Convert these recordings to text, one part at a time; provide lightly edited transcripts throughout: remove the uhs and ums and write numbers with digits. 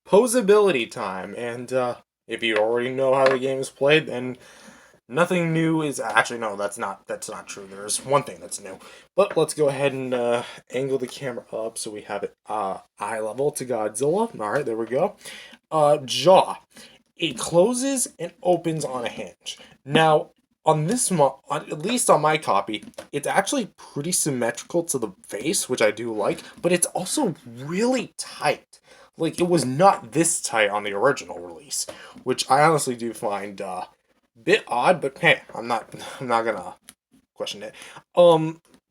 Posability time, and if you already know how the game is played, then nothing new is actually no. That's not true. There's one thing that's new, but let's go ahead and angle the camera up so we have it eye level to Godzilla. All right, there we go. Jaw. It closes and opens on a hinge. Now, at least on my copy, it's actually pretty symmetrical to the face, which I do like, but it's also really tight. Like, it was not this tight on the original release, which I honestly do find a bit odd, but hey, I'm not gonna question it.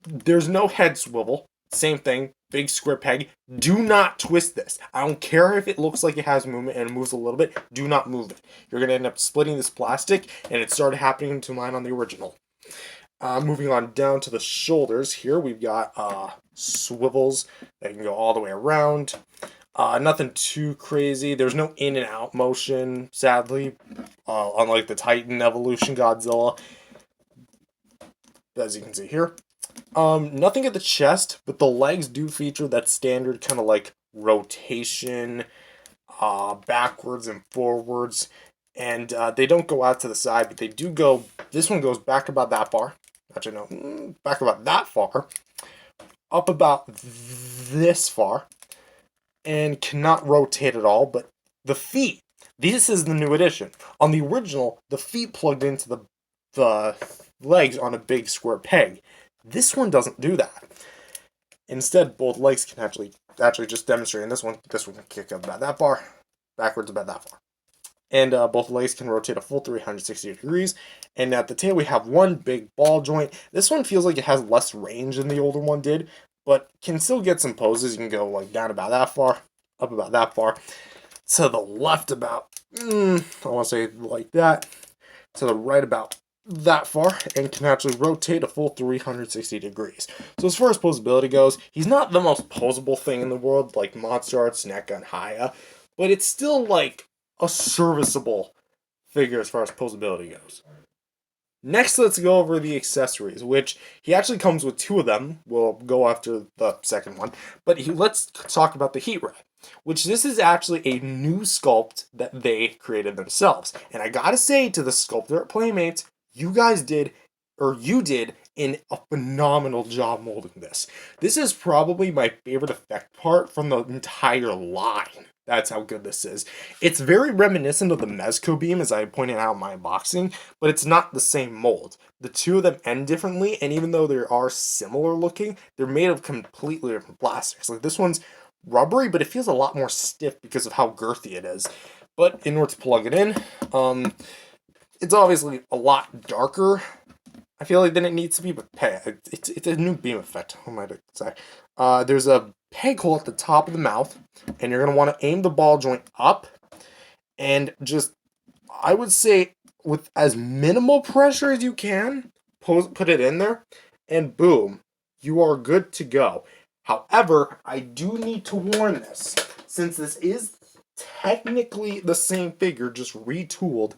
There's no head swivel. Same thing, big square peg. Do not twist this. I don't care if it looks like it has movement and it moves a little bit. Do not move it. You're gonna end up splitting this plastic, and it started happening to mine on the original. Moving on down to the shoulders, here we've got swivels that can go all the way around. Nothing too crazy. There's no in and out motion, sadly, unlike the Titan Evolution Godzilla, as you can see here. Nothing at the chest, but the legs do feature that standard kind of like rotation, backwards and forwards, and they don't go out to the side, but they do go. This one goes back about that far. Actually, no, back about that far, up about this far, and cannot rotate at all. But the feet. This is the new addition. On the original, the feet plugged into the legs on a big square peg. This one doesn't do that. Instead, both legs can actually just demonstrating this one can kick up about that far, backwards about that far. And both legs can rotate a full 360 degrees. And at the tail, we have one big ball joint. This one feels like it has less range than the older one did, but can still get some poses. You can go like down about that far, up about that far, to the left about, I want to say like that, to the right about that far, and can actually rotate a full 360 degrees. So as far as posability goes, he's not the most posable thing in the world like Monster Arts, NECA, and Haya, but it's still like a serviceable figure as far as posability goes. Next, let's go over the accessories, which he actually comes with two of them. We'll go after the second one, but let's talk about the heat ray, which this is actually a new sculpt that they created themselves. And I gotta say to the sculptor at Playmates, you did a phenomenal job molding this. This is probably my favorite effect part from the entire line. That's how good this is. It's very reminiscent of the Mezco beam, as I pointed out in my unboxing, but it's not the same mold. The two of them end differently, and even though they are similar looking, they're made of completely different plastics. Like this one's rubbery, but it feels a lot more stiff because of how girthy it is. But in order to plug it in, it's obviously a lot darker, I feel like, than it needs to be, but hey, it's a new beam effect, what might I say. There's a peg hole at the top of the mouth, and you're going to want to aim the ball joint up, and just, I would say, with as minimal pressure as you can, put it in there, and boom, you are good to go. However, I do need to warn this, since this is technically the same figure, just retooled.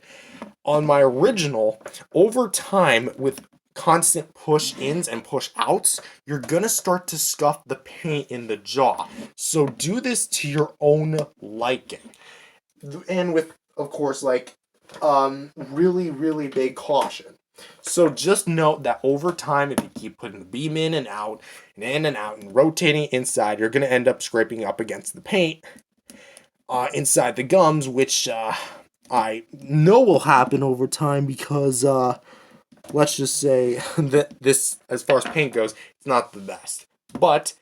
On my original, over time, with constant push-ins and push-outs, you're gonna start to scuff the paint in the jaw. So do this to your own liking. And with, of course, like, really, really big caution. So just note that over time, if you keep putting the beam in and out, and rotating inside, you're gonna end up scraping up against the paint inside the gums, which I know will happen over time because let's just say that this, as far as paint goes, it's not the best. But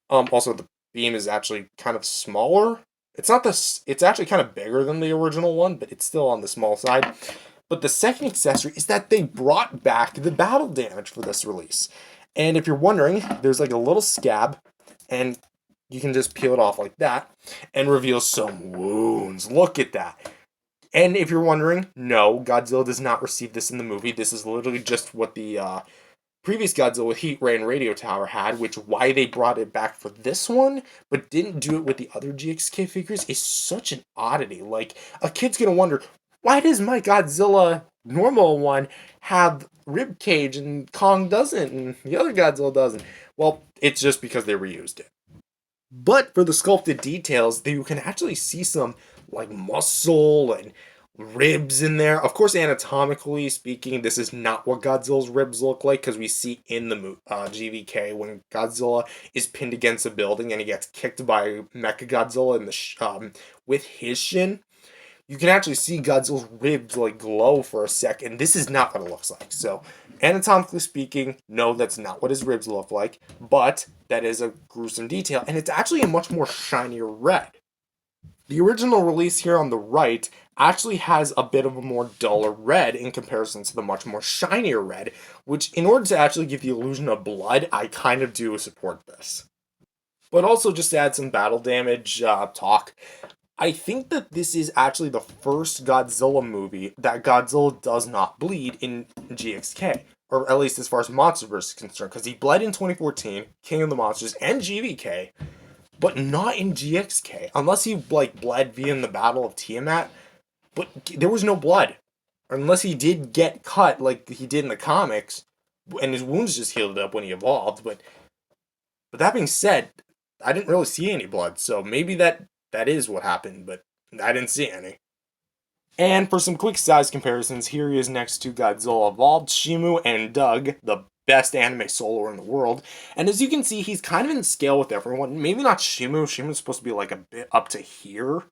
also the beam is actually kind of smaller. It's actually kind of bigger than the original one, but it's still on the small side. But the second accessory is that they brought back the battle damage for this release. And if you're wondering, there's like a little scab, and you can just peel it off like that and reveal some wounds. Look at that. And if you're wondering, no, Godzilla does not receive this in the movie. This is literally just what the previous Godzilla with Heat Ray and Radio Tower had, which why they brought it back for this one, but didn't do it with the other GXK figures is such an oddity. Like, a kid's gonna wonder, why does my Godzilla normal one have rib cage and Kong doesn't, and the other Godzilla doesn't? Well, it's just because they reused it. But for the sculpted details, you can actually see some like muscle and ribs in there. Of course, anatomically speaking, this is not what Godzilla's ribs look like because we see in the GVK when Godzilla is pinned against a building and he gets kicked by Mechagodzilla in with his shin. You can actually see Godzilla's ribs like glow for a second. This is not what it looks like. So, anatomically speaking, no, that's not what his ribs look like. But that is a gruesome detail, and it's actually a much more shinier red. The original release here on the right actually has a bit of a more duller red in comparison to the much more shinier red, which, in order to actually give the illusion of blood, I kind of do support this. But also, just to add some battle damage talk, I think that this is actually the first Godzilla movie that Godzilla does not bleed in GXK, or at least as far as MonsterVerse is concerned, because he bled in 2014, King of the Monsters, and GVK, but not in GXK, unless he like bled via in the Battle of Tiamat. But there was no blood, unless he did get cut like he did in the comics, and his wounds just healed up when he evolved. But that being said, I didn't really see any blood, so maybe that is what happened, but I didn't see any. And for some quick size comparisons, here he is next to Godzilla Evolved, Shimu, and Doug, the best anime solo in the world. And as you can see, he's kind of in scale with everyone. Maybe not Shimu. Shimu's supposed to be like a bit up to here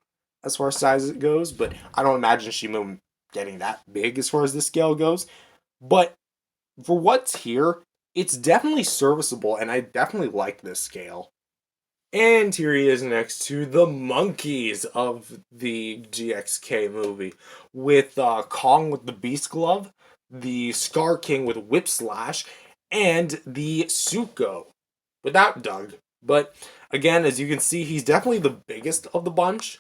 as far as size it goes, but I don't imagine Shimu getting that big as far as the scale goes. But for what's here, it's definitely serviceable, and I definitely like this scale. And here he is next to the monkeys of the GXK movie, with Kong with the Beast Glove, the Scar King with Whip Slash, and the Suko without Doug. But again, as you can see, he's definitely the biggest of the bunch,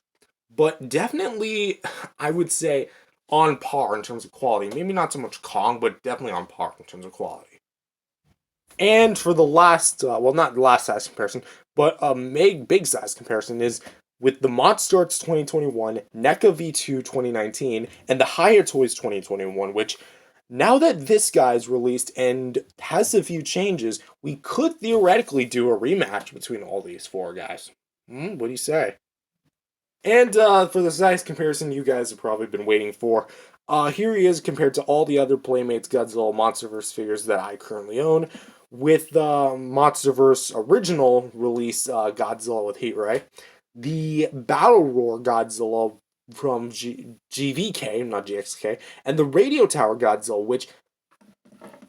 but definitely, I would say, on par in terms of quality. Maybe not so much Kong, but definitely on par in terms of quality. And for the last, well, not the last size comparison, but a big size comparison is with the Monstars 2021, NECA V2 2019, and the Higher Toys 2021, which now that this guy's released and has a few changes, we could theoretically do a rematch between all these four guys. What do you say? And for the size comparison you guys have probably been waiting for, here he is compared to all the other Playmates Godzilla Monsterverse figures that I currently own, with the Monsterverse original release Godzilla with Heat Ray, the Battle Roar Godzilla from GVK, not GXK, and the Radio Tower Godzilla, which,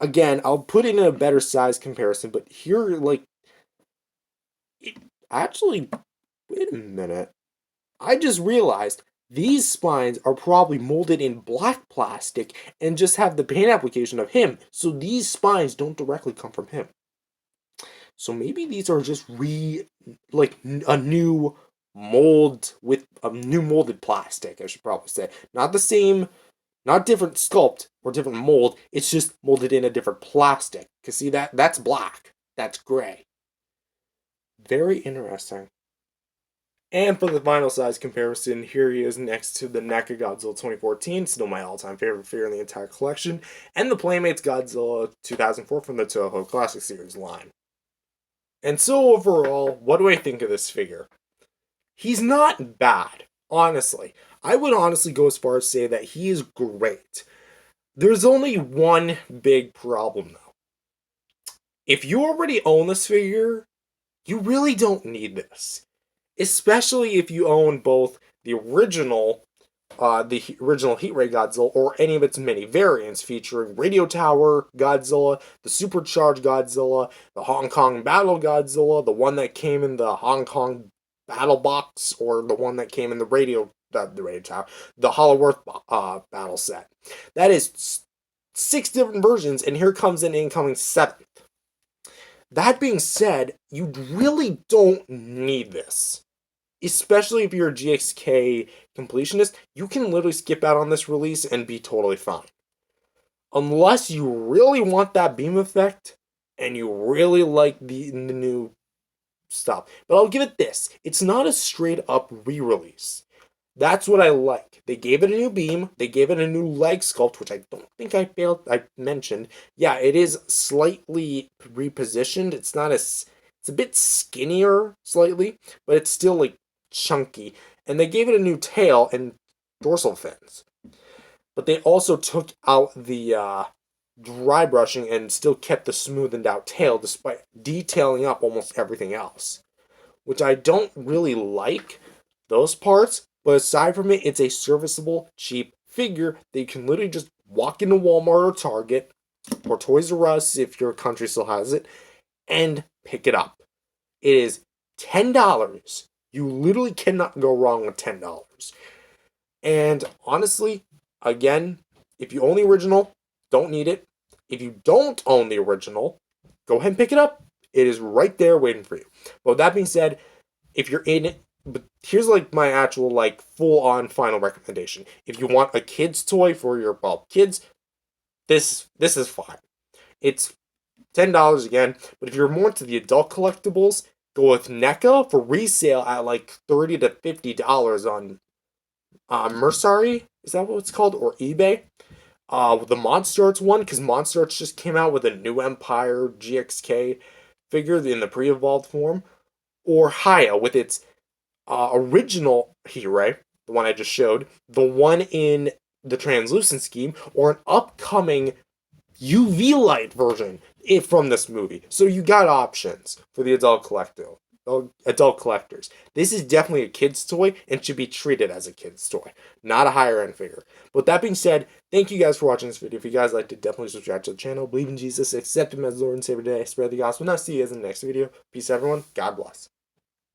again, I'll put it in a better size comparison, but here, like, it actually, wait a minute. I just realized these spines are probably molded in black plastic and just have the paint application of him, so these spines don't directly come from him. So maybe these are just like a new mold with a new molded plastic, I should probably say. Not the same, not different sculpt or different mold, it's just molded in a different plastic. Cause see that's black, that's gray. Very interesting. And for the final size comparison, here he is next to the NECA Godzilla 2014, still my all-time favorite figure in the entire collection, and the Playmates Godzilla 2004 from the Toho Classic Series line. And so overall, what do I think of this figure? He's not bad, honestly. I would honestly go as far as say that he is great. There's only one big problem though. If you already own this figure, you really don't need this. Especially if you own both the original Heat Ray Godzilla or any of its many variants featuring Radio Tower Godzilla, the Supercharged Godzilla, the Hong Kong Battle Godzilla, the one that came in the Hong Kong Battle Box, or the one that came in the Radio Tower, the Hollow Earth battle set. That is 6 different versions, and here comes an incoming 7th. That being said, you really don't need this. Especially if you're a GXK completionist, you can literally skip out on this release and be totally fine. Unless you really want that beam effect, and you really like the new stuff. But I'll give it this. It's not a straight up re-release. That's what I like. They gave it a new beam, they gave it a new leg sculpt, which I don't think I mentioned. Yeah, it is slightly repositioned. It's not as It's a bit skinnier slightly, but it's still like chunky. And they gave it a new tail and dorsal fins. But they also took out the dry brushing and still kept the smoothened out tail despite detailing up almost everything else, which I don't really like those parts. But aside from it, it's a serviceable, cheap figure that you can literally just walk into Walmart or Target or Toys R Us if your country still has it and pick it up. It is $10. You literally cannot go wrong with $10. And honestly, again, if you own the original, don't need it. If you don't own the original, go ahead and pick it up. It is right there waiting for you. But with that being said, if you're in it, but here's like my actual like full on final recommendation. If you want a kid's toy for your kids, this is fine. It's $10 again, but if you're more into the adult collectibles, go with NECA for resale at like $30 to $50 on Mercari. Is that what it's called? Or eBay? The Monster Arts one, because Monster Arts just came out with a new Empire GXK figure in the pre-evolved form. Or Haya with its original Hero, the one I just showed, the one in the translucent scheme, or an upcoming UV light version from this movie. So you got options for the adult collectors. This is definitely a kid's toy and should be treated as a kid's toy, not a higher end figure. But that being said, thank you guys for watching this video. If you guys liked it, definitely subscribe to the channel. Believe in Jesus, accept him as Lord and Savior today, spread the gospel, and I'll see you guys in the next video. Peace everyone. God bless.